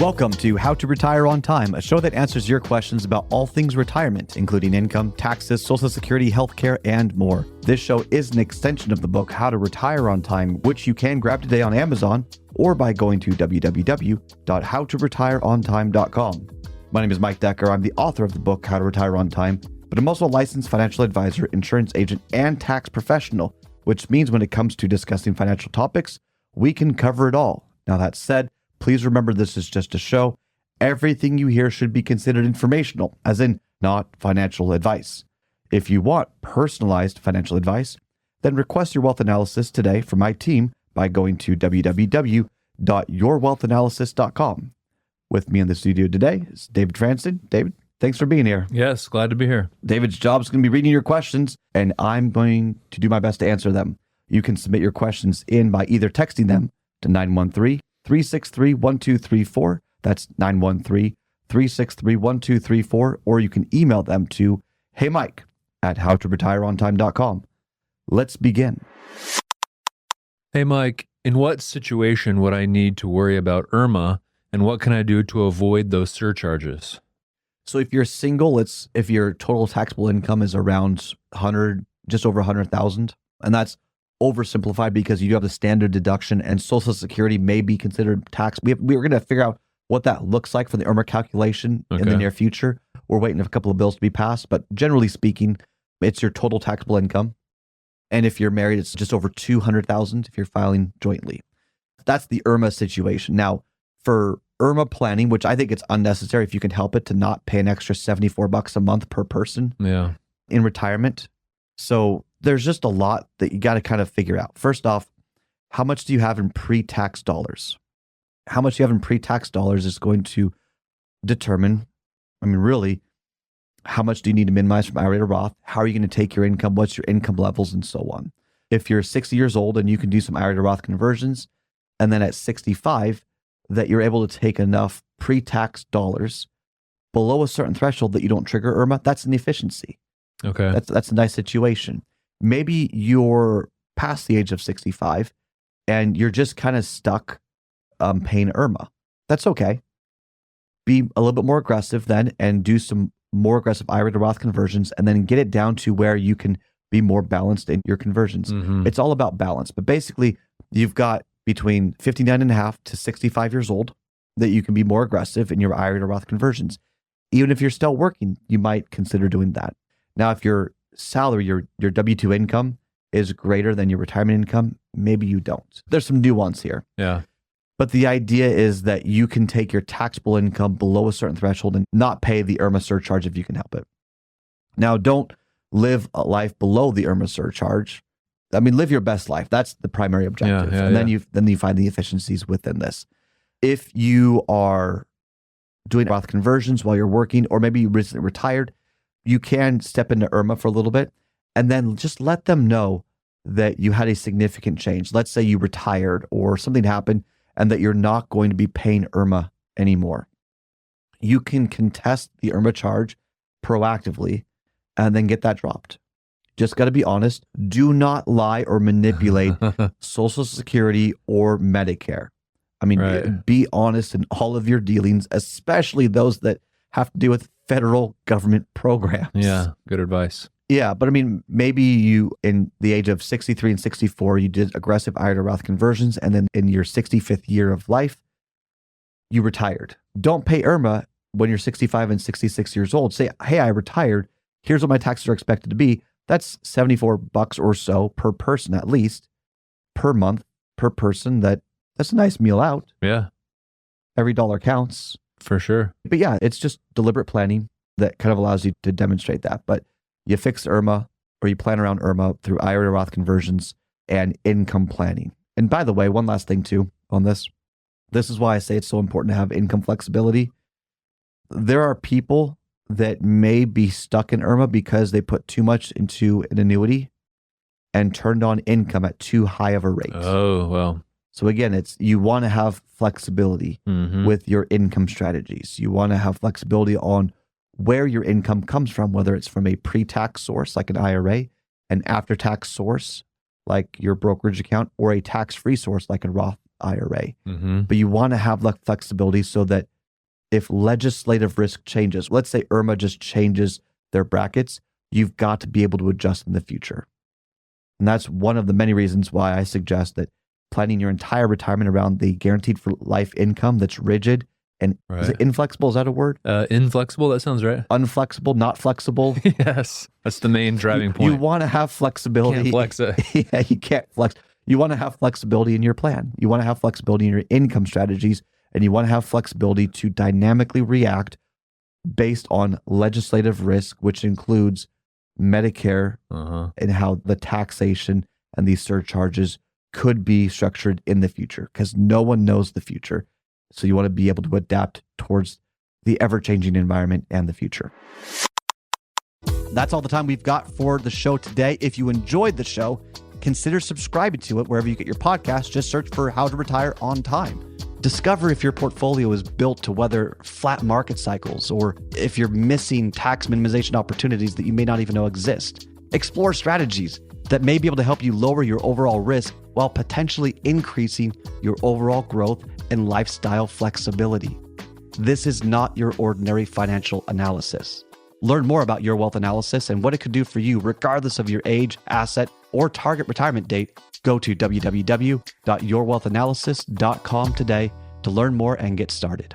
Welcome to How to Retire on Time, a show that answers your questions about all things retirement, including income, taxes, Social Security, healthcare, and more. This show is an extension of the book How to Retire on Time, which you can grab today on Amazon or by going to www.howtoretireontime.com. My name is Mike Decker. I'm the author of the book How to Retire on Time, but I'm also a licensed financial advisor, insurance agent, and tax professional, which means when it comes to discussing financial topics, we can cover it all. Now, that said, please remember this is just a show. Everything you hear should be considered informational, as in not financial advice. If you want personalized financial advice, then request your wealth analysis today from my team by going to www.yourwealthanalysis.com. With me in the studio today is David Franson. David, thanks for being here. Yes, glad to be here. David's job is going to be reading your questions, and I'm going to do my best to answer them. You can submit your questions in by either texting them to 913-363-1234. That's 913-363-1234. Or you can email them to heymike@howtoretireontime.com. Let's begin. Hey, Mike, in what situation would I need to worry about IRMAA, and what can I do to avoid those surcharges? So if you're single, if your total taxable income is around 100, just over 100,000, and that's oversimplified because you do have the standard deduction and Social Security may be considered tax. We're going to figure out what that looks like for the IRMAA calculation in the near future. We're waiting for a couple of bills to be passed, but generally speaking, it's your total taxable income. And if you're married, it's just over 200,000 if you're filing jointly. That's the IRMAA situation. Now, for IRMAA planning, which I think it's unnecessary if you can help it to not pay an extra $74 a month per person in retirement. So there's just a lot that you got to kind of figure out. First off, how much do you have in pre-tax dollars? How much you have in pre-tax dollars is going to determine, really, how much do you need to minimize from IRA to Roth? How are you going to take your income? What's your income levels and so on? If you're 60 years old and you can do some IRA to Roth conversions, and then at 65, that you're able to take enough pre-tax dollars below a certain threshold that you don't trigger IRMAA, that's an efficiency. Okay. That's a nice situation. Maybe you're past the age of 65 and you're just kind of stuck paying IRMAA. That's okay. Be a little bit more aggressive then and do some more aggressive IRA to Roth conversions and then get it down to where you can be more balanced in your conversions. Mm-hmm. It's all about balance. But basically, you've got between 59 and a half to 65 years old that you can be more aggressive in your IRA to Roth conversions. Even if you're still working, you might consider doing that. Now, if your salary, your W-2 income is greater than your retirement income, maybe you don't. There's some nuance here. Yeah. But the idea is that you can take your taxable income below a certain threshold and not pay the IRMAA surcharge if you can help it. Now, don't live a life below the IRMAA surcharge. Live your best life. That's the primary objective. Then you find the efficiencies within this. If you are doing Roth conversions while you're working, or maybe you recently retired, you can step into IRMAA for a little bit and then just let them know that you had a significant change. Let's say you retired or something happened and that you're not going to be paying IRMAA anymore. You can contest the IRMAA charge proactively and then get that dropped. Just got to be honest. Do not lie or manipulate Social Security or Medicare. Be honest in all of your dealings, especially those that have to do with federal government programs. Yeah, good advice. Yeah, but maybe you, in the age of 63 and 64, you did aggressive IRA to Roth conversions, and then in your 65th year of life, you retired. Don't pay IRMAA when you're 65 and 66 years old. Say, hey, I retired. Here's what my taxes are expected to be. That's $74 or so per person, at least, per month, per person. That's a nice meal out. Yeah. Every dollar counts. For sure. But yeah, it's just deliberate planning that kind of allows you to demonstrate that. But you fix IRMAA or you plan around IRMAA through IRA to Roth conversions and income planning. And by the way, one last thing too on this. This is why I say it's so important to have income flexibility. There are people that may be stuck in IRMAA because they put too much into an annuity and turned on income at too high of a rate. Oh, well. So again, you want to have flexibility with your income strategies. You want to have flexibility on where your income comes from, whether it's from a pre-tax source like an IRA, an after-tax source like your brokerage account, or a tax-free source like a Roth IRA. But you want to have flexibility so that if legislative risk changes, let's say IRMAA just changes their brackets, you've got to be able to adjust in the future. And that's one of the many reasons why I suggest that planning your entire retirement around the guaranteed for life income that's rigid and is it inflexible? Is that a word? Inflexible, that sounds right. Unflexible, not flexible. Yes, that's the main driving point. You want to have flexibility. Can't flex it. Yeah, you can't flex. You want to have flexibility in your plan. You want to have flexibility in your income strategies, and you want to have flexibility to dynamically react based on legislative risk, which includes Medicare and how the taxation and these surcharges could be structured in the future, because no one knows the future. So you want to be able to adapt towards the ever-changing environment and the future. That's all the time we've got for the show today. If you enjoyed the show, consider subscribing to it wherever you get your podcasts. Just search for How to Retire on Time. Discover if your portfolio is built to weather flat market cycles, or if you're missing tax minimization opportunities that you may not even know exist. Explore strategies that may be able to help you lower your overall risk while potentially increasing your overall growth and lifestyle flexibility. This is not your ordinary financial analysis. Learn more about Your Wealth Analysis and what it could do for you, regardless of your age, asset, or target retirement date. Go to www.yourwealthanalysis.com today to learn more and get started.